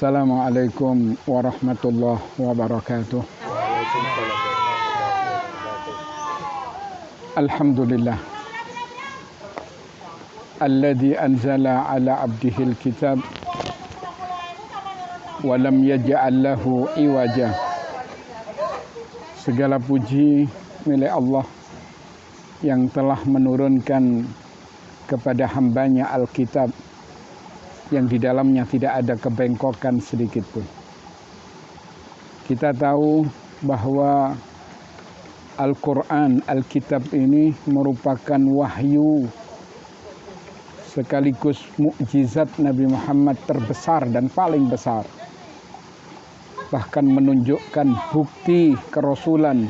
Assalamualaikum warahmatullahi wabarakatuh. Alhamdulillah alladzi anzala ala abdihil kitab wa lam yaj'al lahu iwaja. Segala puji milik Allah yang telah menurunkan kepada hambanya Alkitab yang di dalamnya tidak ada kebengkokan sedikit pun. Kita tahu bahwa Al-Quran, Alkitab ini merupakan wahyu sekaligus mukjizat Nabi Muhammad terbesar dan paling besar. Bahkan menunjukkan bukti kerasulan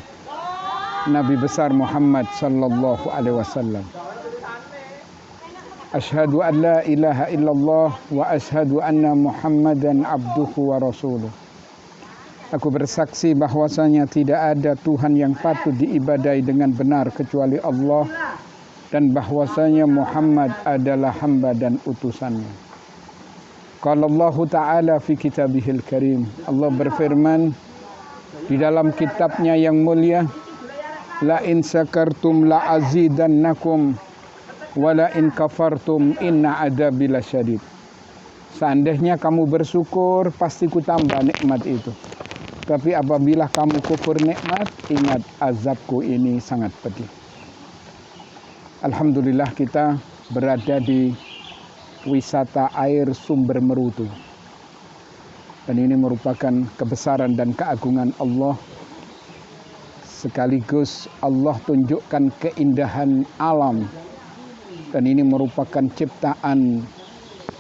Nabi besar Muhammad sallallahu alaihi wasallam. Asyhadu an la ilaha illallah wa asyhadu anna Muhammadan abduhu wa rasuluh. Aku bersaksi bahwasanya tidak ada Tuhan yang patut diibadai dengan benar kecuali Allah, dan bahwasanya Muhammad adalah hamba dan utusannya. Qala Allah Ta'ala fi kitabihil karim. Allah berfirman di dalam kitabnya yang mulia, la in syakartum la azidannakum wala in kafartum inna adabi lasyadid. Seandainya kamu bersyukur, pasti ku tambah nikmat itu. Tapi apabila kamu kufur nikmat, ingat azabku ini sangat pedih. Alhamdulillah kita berada di wisata air Sumber Merutu. Dan ini merupakan kebesaran dan keagungan Allah. Sekaligus Allah tunjukkan keindahan alam. Dan ini merupakan ciptaan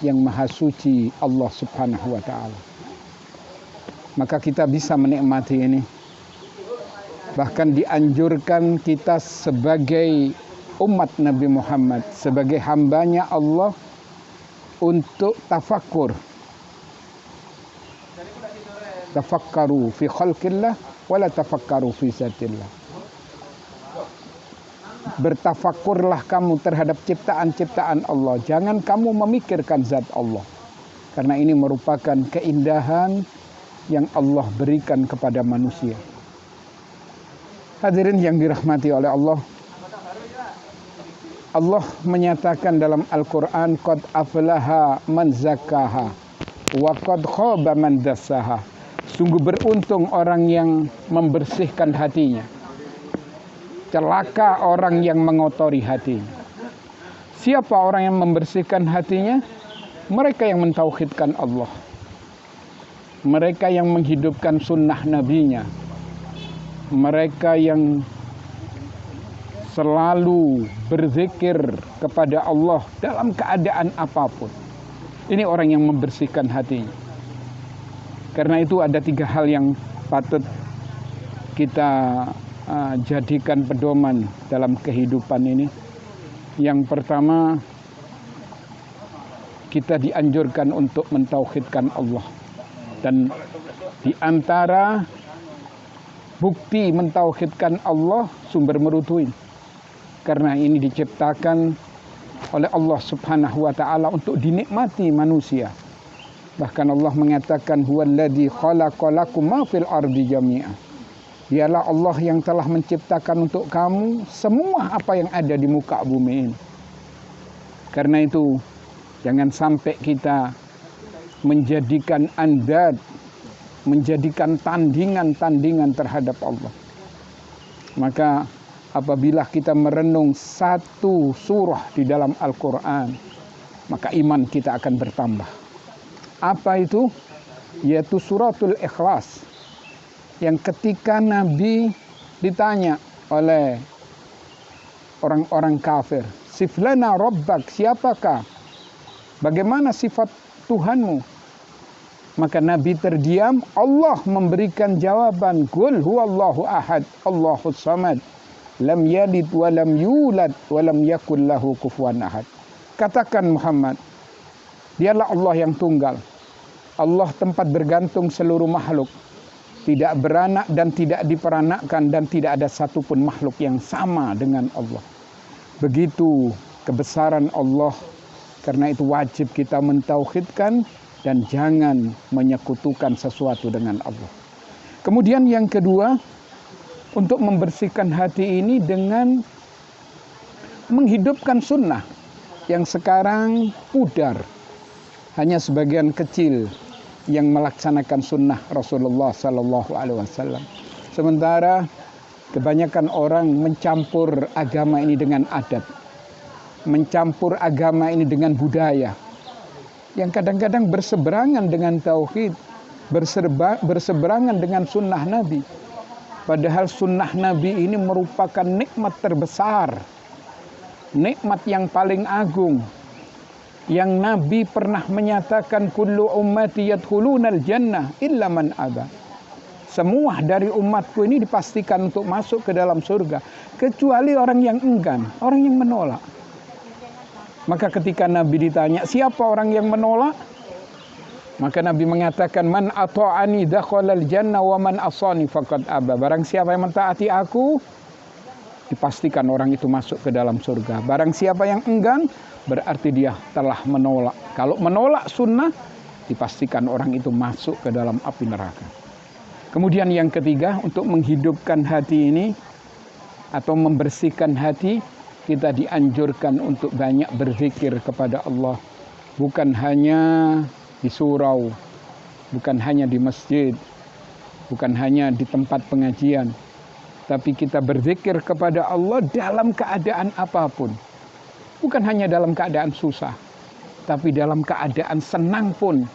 yang maha suci Allah subhanahu wa ta'ala. Maka kita bisa menikmati ini. Bahkan dianjurkan kita sebagai umat Nabi Muhammad, sebagai hambanya Allah, untuk tafakkur. Tafakkaru fi khalqillah wala tafakkaru fi zatillah. Bertafakurlah kamu terhadap ciptaan-ciptaan Allah. Jangan kamu memikirkan zat Allah. Karena ini merupakan keindahan yang Allah berikan kepada manusia. Hadirin yang dirahmati oleh Allah. Allah menyatakan dalam Al-Quran, qad aflaha man zakkaha wa qad khaba man dassaha. Sungguh beruntung orang yang membersihkan hatinya. Celaka orang yang mengotori hatinya. Siapa orang yang membersihkan hatinya? Mereka yang mentauhidkan Allah. Mereka yang menghidupkan sunnah nabinya. Mereka yang selalu berzikir kepada Allah dalam keadaan apapun. Ini orang yang membersihkan hatinya. Karena itu ada 3 hal yang patut kita jadikan pedoman dalam kehidupan ini. Yang pertama, kita dianjurkan untuk mentauhidkan Allah. Dan di antara bukti mentauhidkan Allah, Sumber Merutu ini. Karena ini diciptakan oleh Allah subhanahu wa ta'ala untuk dinikmati manusia. Bahkan Allah mengatakan, huwallazi khalaqalakum ma fil ardi jami'an. Dialah Allah yang telah menciptakan untuk kamu semua apa yang ada di muka bumi ini. Karena itu, jangan sampai kita menjadikan andad, menjadikan tandingan-tandingan terhadap Allah. Maka apabila kita merenung satu surah di dalam Al-Quran, maka iman kita akan bertambah. Apa itu? Yaitu suratul Ikhlas. Yang ketika Nabi ditanya oleh orang-orang kafir, siflana rabbak, siapakah? Bagaimana sifat Tuhanmu? Maka Nabi terdiam. Allah memberikan jawaban, qul huwallahu ahad, Allahus samad, lam yalid wa lam yulad wa lam yakul lahu kufuwan ahad. Katakan Muhammad, dialah Allah yang tunggal. Allah tempat bergantung seluruh makhluk. Tidak beranak dan tidak diperanakkan, dan tidak ada satupun makhluk yang sama dengan Allah. Begitu kebesaran Allah. Karena itu wajib kita mentauhidkan dan jangan menyekutukan sesuatu dengan Allah. Kemudian yang kedua, untuk membersihkan hati ini dengan menghidupkan sunnah yang sekarang pudar. Hanya sebagian kecil yang melaksanakan sunnah Rasulullah Sallallahu Alaihi Wasallam. Sementara kebanyakan orang mencampur agama ini dengan adat, mencampur agama ini dengan budaya, yang kadang-kadang berseberangan dengan tauhid, berseberangan dengan sunnah Nabi. Padahal sunnah Nabi ini merupakan nikmat terbesar, nikmat yang paling agung, yang Nabi pernah menyatakan kullu ummati yadkhulunal jannah illa man aba. Semua dari umatku ini dipastikan untuk masuk ke dalam surga, kecuali orang yang enggan, orang yang menolak. Maka ketika Nabi ditanya, siapa orang yang menolak? Maka Nabi mengatakan, man ata'ani dakhalal jannah wa man asani faqad aba. Barang siapa yang mentaati aku, dipastikan orang itu masuk ke dalam surga. Barang siapa yang enggan, berarti dia telah menolak. Kalau menolak sunnah, dipastikan orang itu masuk ke dalam api neraka. Kemudian yang ketiga, untuk menghidupkan hati ini atau membersihkan hati, kita dianjurkan untuk banyak berzikir kepada Allah. Bukan hanya di surau, bukan hanya di masjid, bukan hanya di tempat pengajian, tapi kita berzikir kepada Allah dalam keadaan apapun. Bukan hanya dalam keadaan susah, tapi dalam keadaan senang pun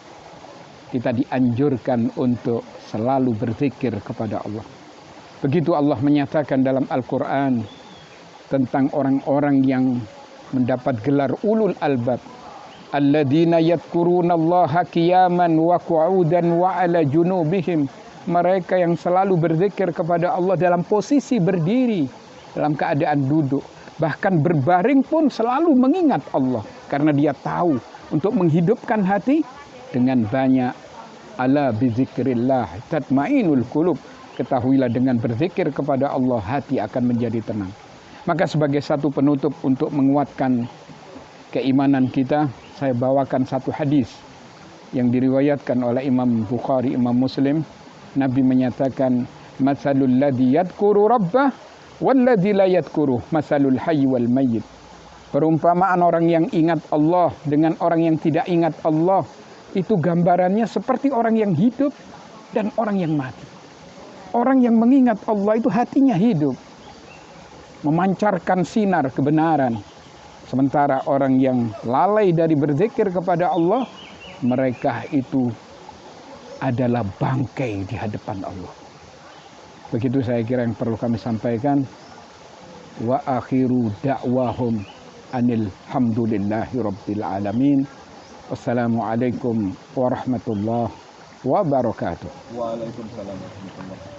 kita dianjurkan untuk selalu berzikir kepada Allah. Begitu Allah menyatakan dalam Al-Quran tentang orang-orang yang mendapat gelar ulul albab, alladzina yadhkurunallaha qiyaman wa qu'udan wa ala junubihim. Mereka yang selalu berzikir kepada Allah dalam posisi berdiri, dalam keadaan duduk, bahkan berbaring pun selalu mengingat Allah, karena dia tahu untuk menghidupkan hati dengan banyak. Ala bizikrillah tatmainul qulub. Ketahuilah dengan berzikir kepada Allah hati akan menjadi tenang. Maka sebagai satu penutup untuk menguatkan keimanan kita, saya bawakan satu hadis yang diriwayatkan oleh Imam Bukhari, Imam Muslim. Nabi menyatakan, masalul ladzi yadhkuru rabbah wal ladzi la yadhkuru masalul hayy wal mayyit. Perumpamaan orang yang ingat Allah dengan orang yang tidak ingat Allah, itu gambarannya seperti orang yang hidup dan orang yang mati. Orang yang mengingat Allah itu hatinya hidup, memancarkan sinar kebenaran. Sementara orang yang lalai dari berzikir kepada Allah, mereka itu adalah bangkai di hadapan Allah. Begitu saya kira yang perlu kami sampaikan. Wa akhiru da'wahum anil hamdulillahi rabbil alamin. Wassalamualaikum warahmatullahi wabarakatuh. Waalaikumsalam warahmatullahi wabarakatuh.